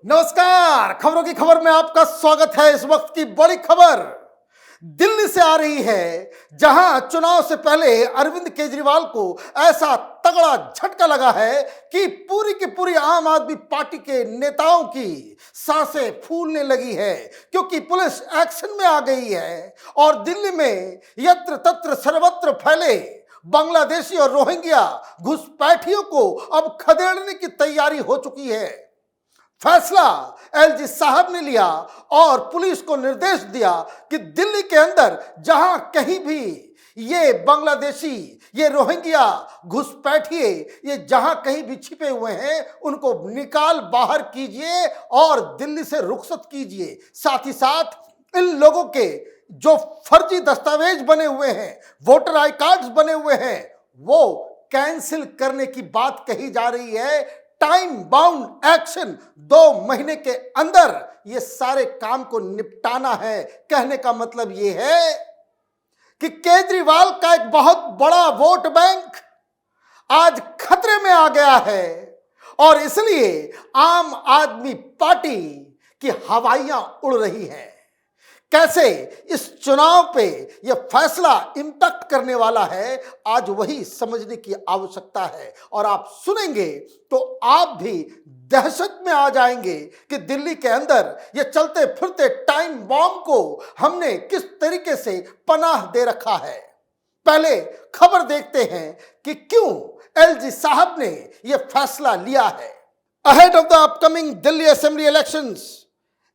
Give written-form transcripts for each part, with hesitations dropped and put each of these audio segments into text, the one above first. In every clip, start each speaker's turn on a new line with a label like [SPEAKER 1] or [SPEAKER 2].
[SPEAKER 1] नमस्कार। खबरों की खबर में आपका स्वागत है। इस वक्त की बड़ी खबर दिल्ली से आ रही है, जहां चुनाव से पहले अरविंद केजरीवाल को ऐसा तगड़ा झटका लगा है कि पूरी की पूरी आम आदमी पार्टी के नेताओं की सांसें फूलने लगी है, क्योंकि पुलिस एक्शन में आ गई है और दिल्ली में यत्र तत्र सर्वत्र फैले बांग्लादेशी और रोहिंग्या घुसपैठियों को अब खदेड़ने की तैयारी हो चुकी है। फैसला एलजी साहब ने लिया और पुलिस को निर्देश दिया कि दिल्ली के अंदर जहां कहीं भी ये बांग्लादेशी, ये रोहिंग्या घुसपैठिए, ये जहां कहीं भी छिपे हुए हैं, उनको निकाल बाहर कीजिए और दिल्ली से रुखसत कीजिए। साथ ही साथ इन लोगों के जो फर्जी दस्तावेज बने हुए हैं, वोटर आई कार्ड्स बने हुए हैं, वो कैंसिल करने की बात कही जा रही है। टाइम बाउंड एक्शन, 2 महीने के अंदर ये सारे काम को निपटाना है। कहने का मतलब ये है कि केजरीवाल का एक बहुत बड़ा वोट बैंक आज खतरे में आ गया है और इसलिए आम आदमी पार्टी की हवाइयां उड़ रही हैं। कैसे इस चुनाव पे यह फैसला इंपैक्ट करने वाला है, आज वही समझने की आवश्यकता है। और आप सुनेंगे तो आप भी दहशत में आ जाएंगे कि दिल्ली के अंदर ये चलते फिरते टाइम बॉम्ब को हमने किस तरीके से पनाह दे रखा है। पहले खबर देखते हैं कि क्यों एलजी साहब ने यह फैसला लिया है। Ahead of the upcoming Delhi assembly elections,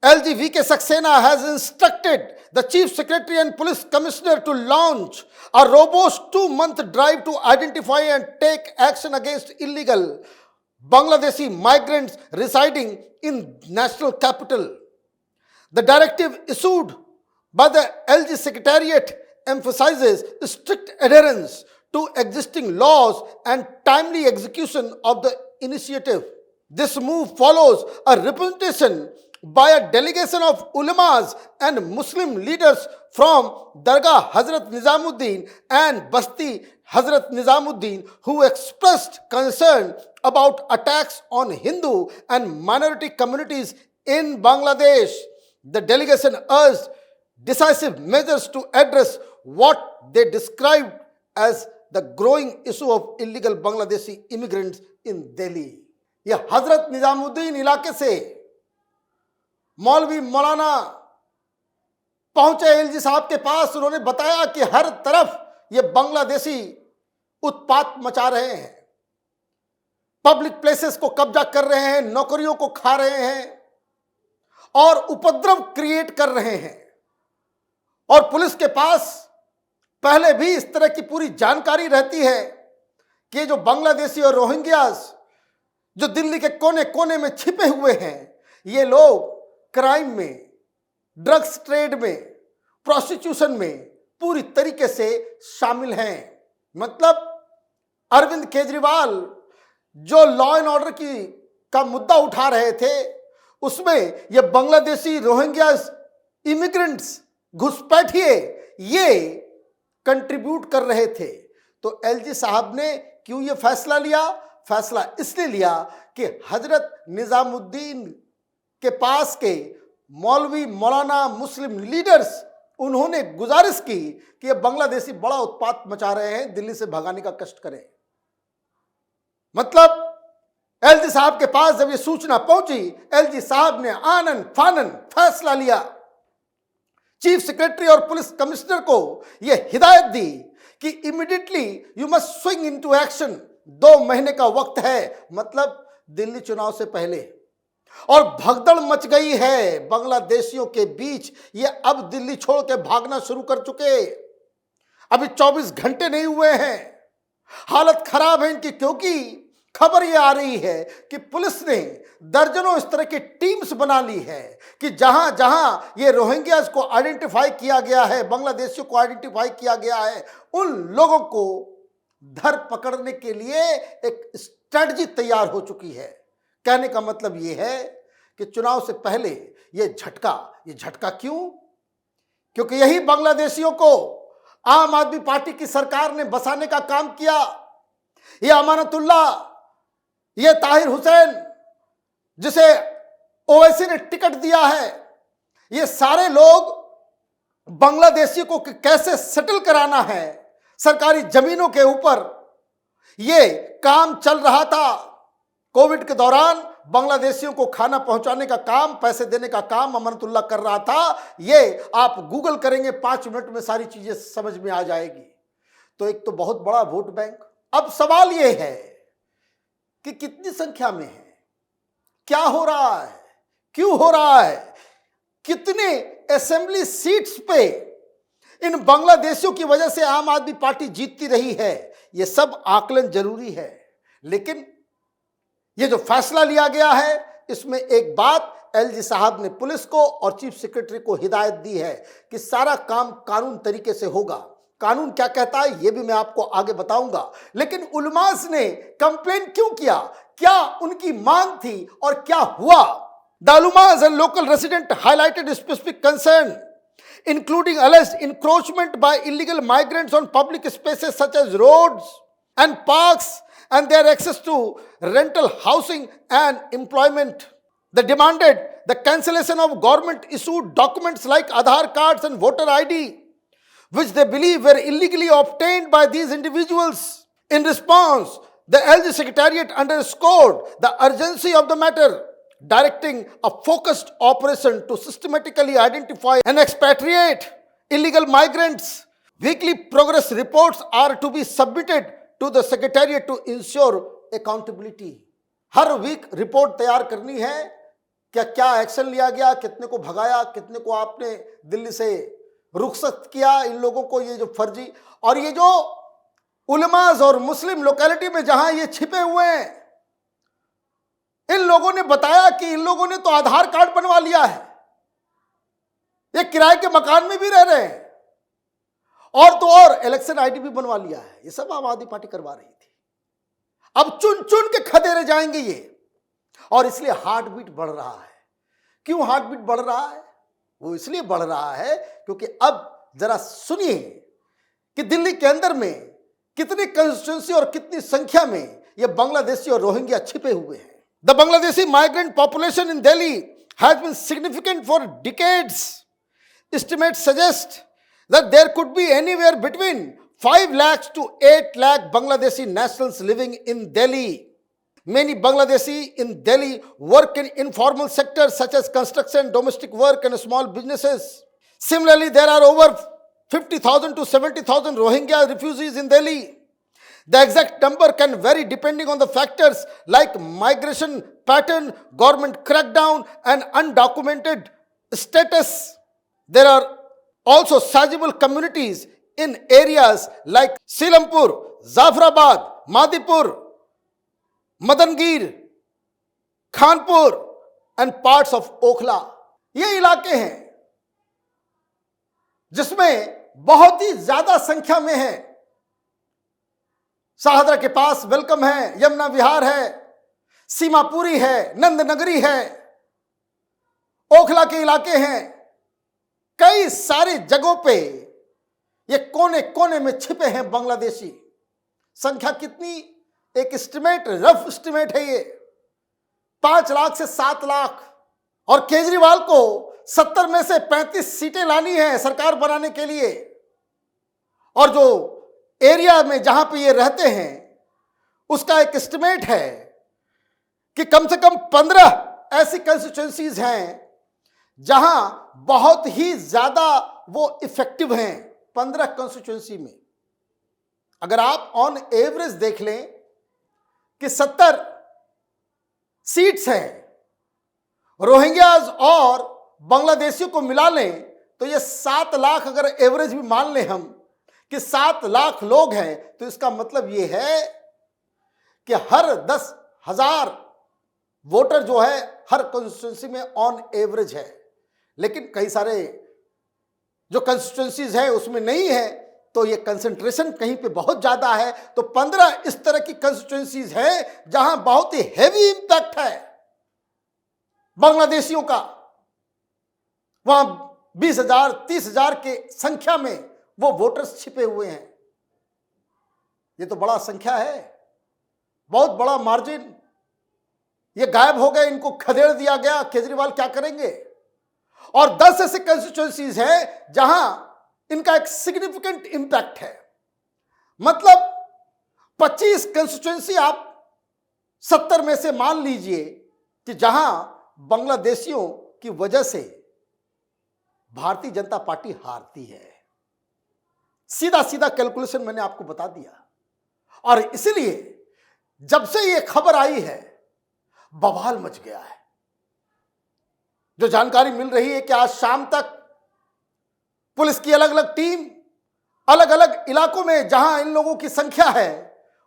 [SPEAKER 1] LG V.K. Saxena has instructed the Chief Secretary and Police Commissioner to launch a robust 2-month drive to identify and take action against illegal Bangladeshi migrants residing in national capital. The directive issued by the LG Secretariat emphasizes strict adherence to existing laws and timely execution of the initiative. This move follows a representation by a delegation of ulamas and Muslim leaders from Dargah Hazrat Nizamuddin and Basti Hazrat Nizamuddin, who expressed concern about attacks on Hindu and minority communities in Bangladesh. The delegation urged decisive measures to address what they described as the growing issue of illegal Bangladeshi immigrants in Delhi. यह हजरत निजामुद्दीन इलाके से मौलवी मौलाना पहुंचे LG साहब के पास। उन्होंने बताया कि हर तरफ ये बांग्लादेशी उत्पात मचा रहे हैं, पब्लिक प्लेसेस को कब्जा कर रहे हैं, नौकरियों को खा रहे हैं और उपद्रव क्रिएट कर रहे हैं। और पुलिस के पास पहले भी इस तरह की पूरी जानकारी रहती है कि जो बांग्लादेशी और रोहिंग्यास जो दिल्ली के कोने कोने में छिपे हुए हैं, ये लोग क्राइम में, ड्रग्स ट्रेड में, प्रोस्टिट्यूशन में पूरी तरीके से शामिल हैं। मतलब अरविंद केजरीवाल जो लॉ एंड ऑर्डर का मुद्दा उठा रहे थे, उसमें ये बांग्लादेशी, रोहिंग्यास, इमिग्रेंट्स, घुसपैठिए ये कंट्रीब्यूट कर रहे थे। तो एलजी साहब ने क्यों ये फैसला लिया? फैसला इसलिए लिया कि हजरत निजामुद्दीन के पास के मौलवी मौलाना मुस्लिम लीडर्स, उन्होंने गुजारिश की कि ये बांग्लादेशी बड़ा उत्पात मचा रहे हैं, दिल्ली से भगाने का कष्ट करें। मतलब एलजी साहब के पास जब ये सूचना पहुंची, एलजी साहब ने आनन फानन फैसला लिया। चीफ सेक्रेटरी और पुलिस कमिश्नर को यह हिदायत दी कि immediately you must swing into action. 2 महीने का वक्त है, मतलब दिल्ली चुनाव से पहले। और भगदड़ मच गई है बांग्लादेशियों के बीच। ये अब दिल्ली छोड़ के भागना शुरू कर चुके। अभी 24 घंटे नहीं हुए हैं, हालत खराब है इनकी, क्योंकि खबर ये आ रही है कि पुलिस ने दर्जनों इस तरह की टीम्स बना ली है कि जहां जहां ये रोहिंग्यास को आइडेंटिफाई किया गया है, बांग्लादेशियों को आइडेंटिफाई किया गया है, उन लोगों को धर पकड़ने के लिए एक स्ट्रेटजी तैयार हो चुकी है। कहने का मतलब यह है कि चुनाव से पहले ये झटका क्यों? क्योंकि यही बांग्लादेशियों को आम आदमी पार्टी की सरकार ने बसाने का काम किया। ये अमानतुल्लाह, ये ताहिर हुसैन, जिसे ओवैसी ने टिकट दिया है। ये सारे लोग बांग्लादेशियों को कैसे सेटल कराना है, सरकारी जमीनों के ऊपर ये काम चल रहा था। कोविड के दौरान बांग्लादेशियों को खाना पहुंचाने का काम, पैसे देने का काम अमनतुल्लाह कर रहा था। ये आप गूगल करेंगे 5 मिनट में सारी चीजें समझ में आ जाएगी। तो एक तो बहुत बड़ा वोट बैंक। अब सवाल यह है कि कितनी संख्या में है, क्या हो रहा है, क्यों हो रहा है, कितने असेंबली सीट्स पे इन बांग्लादेशियों की वजह से आम आदमी पार्टी जीतती रही है, यह सब आकलन जरूरी है। लेकिन यह जो फैसला लिया गया है, इसमें एक बात एलजी साहब ने पुलिस को और चीफ सेक्रेटरी को हिदायत दी है कि सारा काम कानून तरीके से होगा। कानून क्या कहता है यह भी मैं आपको आगे बताऊंगा। लेकिन उलमास ने कंप्लेन क्यों किया, क्या उनकी मांग थी और क्या हुआ? The Ulmas and local resident highlighted specific concern, including alleged encroachment by illegal migrants on public spaces such as roads and parks and their access to rental housing and employment. They demanded the cancellation of government-issued documents like Aadhaar cards and voter ID, which they believe were illegally obtained by these individuals. In response, the LG Secretariat underscored the urgency of the matter, directing a focused operation to systematically identify and expatriate illegal migrants. Weekly progress reports are to be submitted to the Secretariat to ensure accountability. हर week report तैयार करनी है, क्या क्या action लिया गया, कितने को भगाया, कितने को आपने दिल्ली से रुखसत किया, इन लोगों को ये जो फर्जी और ये जो उलमाज और मुस्लिम लोकेलिटी में जहां ये छिपे हुए हैं, इन लोगों ने बताया कि इन लोगों ने तो आधार कार्ड बनवा लिया है, ये किराए के मकान में भी रह रहे हैं और तो और इलेक्शन आईडी भी बनवा लिया है। ये सब आम आदमी पार्टी करवा रही थी। अब चुन चुन के खदेड़े जाएंगे ये, और इसलिए हार्ट बीट बढ़ रहा है। क्यों हार्ट बीट बढ़ रहा है? वो इसलिए बढ़ रहा है क्योंकि अब जरा सुनिए कि दिल्ली के अंदर में कितनी कंस्टिट्यूंसी और कितनी संख्या में ये बांग्लादेशी और रोहिंग्या छिपे हुए हैं। The Bangladeshi migrant population in Delhi has been significant for decades. Estimates suggest that there could be anywhere between 5 lakhs to 8 lakh Bangladeshi nationals living in Delhi. Many Bangladeshi in Delhi work in informal sectors such as construction, domestic work and small businesses. Similarly, there are over 50,000 to 70,000 Rohingya refugees in Delhi. The exact number can vary depending on the factors like migration pattern, government crackdown, and undocumented status. There are also sizable communities in areas like Silampur, Zafrabad, Madipur, Madangir, Khanpur, and parts of Okhla. ये इलाके हैं जिसमें बहुत ही ज्यादा संख्या में है। शाहदरा के पास वेलकम है, यमुना विहार है, सीमापुरी है, नंदनगरी है, ओखला के इलाके हैं। कई सारी जगहों पे ये कोने कोने में छिपे हैं बांग्लादेशी। संख्या कितनी? एक एस्टिमेट, रफ एस्टिमेट है ये 5 लाख से 7 लाख। और केजरीवाल को 70 में से 35 सीटें लानी है सरकार बनाने के लिए। और जो एरिया में जहां पे ये रहते हैं उसका एक एस्टिमेट है कि कम से कम 15 ऐसी कंस्टिट्यूएंसीज हैं जहां बहुत ही ज्यादा वो इफेक्टिव हैं। 15 कंस्टिट्यूएंसी में अगर आप ऑन एवरेज देख लें कि 70 सीट्स हैं, रोहिंग्याज और बांग्लादेशियों को मिला लें तो ये 7 लाख, अगर एवरेज भी मान लें हम कि 7 लाख लोग हैं, तो इसका मतलब ये है कि हर 10,000 वोटर जो है हर कंस्टिट्यूंसी में ऑन एवरेज है। लेकिन कई सारे जो कंस्टिट्यूंसीज है उसमें नहीं है, तो ये कंसंट्रेशन कहीं पे बहुत ज्यादा है। तो 15 इस तरह की कंस्टिट्यूंसीज है जहां बहुत ही हैवी इंपैक्ट है बांग्लादेशियों का। वहां 20,000 30,000 के संख्या में वो वोटर्स छिपे हुए हैं। ये तो बड़ा संख्या है, बहुत बड़ा मार्जिन। ये गायब हो गए, इनको खदेड़ दिया गया, केजरीवाल क्या करेंगे? और 10 ऐसे कंस्टिट्यूएंसीज हैं जहां इनका एक सिग्निफिकेंट इंपैक्ट है। मतलब 25 कंस्टिट्यूएंसी आप 70 में से मान लीजिए कि जहां बांग्लादेशियों की वजह से भारतीय जनता पार्टी हारती है। सीधा सीधा कैलकुलेशन मैंने आपको बता दिया। और इसलिए जब से ये खबर आई है बवाल मच गया है। जो जानकारी मिल रही है कि आज शाम तक पुलिस की अलग अलग टीम अलग अलग इलाकों में जहां इन लोगों की संख्या है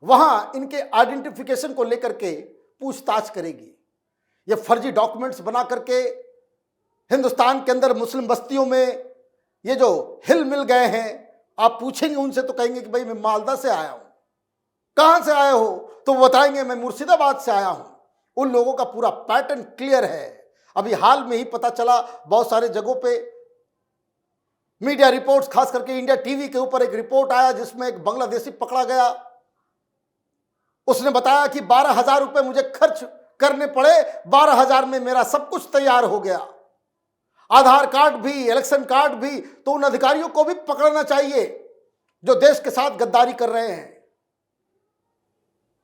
[SPEAKER 1] वहां इनके आइडेंटिफिकेशन को लेकर के पूछताछ करेगी। ये फर्जी डॉक्यूमेंट्स बना करके हिंदुस्तान के अंदर मुस्लिम बस्तियों में ये जो हिल मिल गए हैं, आप पूछेंगे उनसे तो कहेंगे कि भाई मैं मालदा से आया हूं। कहां से आए हो? तो वो बताएंगे मैं मुर्शिदाबाद से आया हूं। उन लोगों का पूरा पैटर्न क्लियर है। अभी हाल में ही पता चला, बहुत सारे जगहों पे मीडिया रिपोर्ट्स, खास करके इंडिया टीवी के ऊपर एक रिपोर्ट आया जिसमें एक बांग्लादेशी पकड़ा गया। उसने बताया कि 12,000 रुपए मुझे खर्च करने पड़े, 12,000 में मेरा सब कुछ तैयार हो गया, आधार कार्ड भी, इलेक्शन कार्ड भी। तो उन अधिकारियों को भी पकड़ना चाहिए जो देश के साथ गद्दारी कर रहे हैं।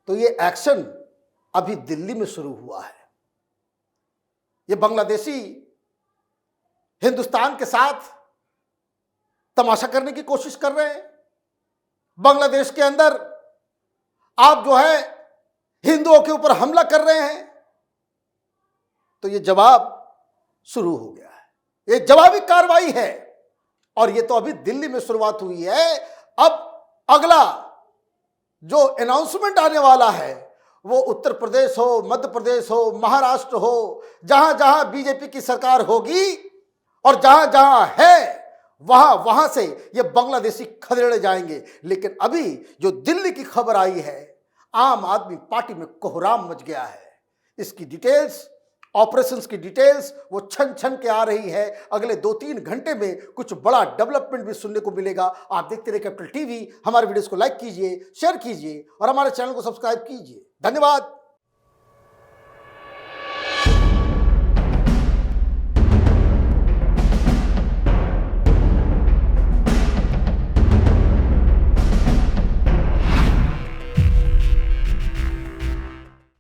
[SPEAKER 1] तो ये एक्शन अभी दिल्ली में शुरू हुआ है। ये बांग्लादेशी हिंदुस्तान के साथ तमाशा करने की कोशिश कर रहे हैं। बांग्लादेश के अंदर आप जो है हिंदुओं के ऊपर हमला कर रहे हैं। तो ये जवाब शुरू हो गया है, ये जवाबी कार्रवाई है। और ये तो अभी दिल्ली में शुरुआत हुई है। अब अगला जो अनाउंसमेंट आने वाला है वो उत्तर प्रदेश हो, मध्य प्रदेश हो, महाराष्ट्र हो, जहां जहां बीजेपी की सरकार होगी और जहां जहां है वहां से ये बांग्लादेशी खदेड़े जाएंगे। लेकिन अभी जो दिल्ली की खबर आई है, आम आदमी पार्टी में कोहराम मच गया है। इसकी डिटेल्स, ऑपरेशंस की डिटेल्स वो छन छन के आ रही है। अगले 2-3 घंटे में कुछ बड़ा डेवलपमेंट भी सुनने को मिलेगा। आप देखते रहिए कैपिटल टीवी। हमारे वीडियोस को लाइक कीजिए, शेयर कीजिए और हमारे चैनल को सब्सक्राइब कीजिए। धन्यवाद।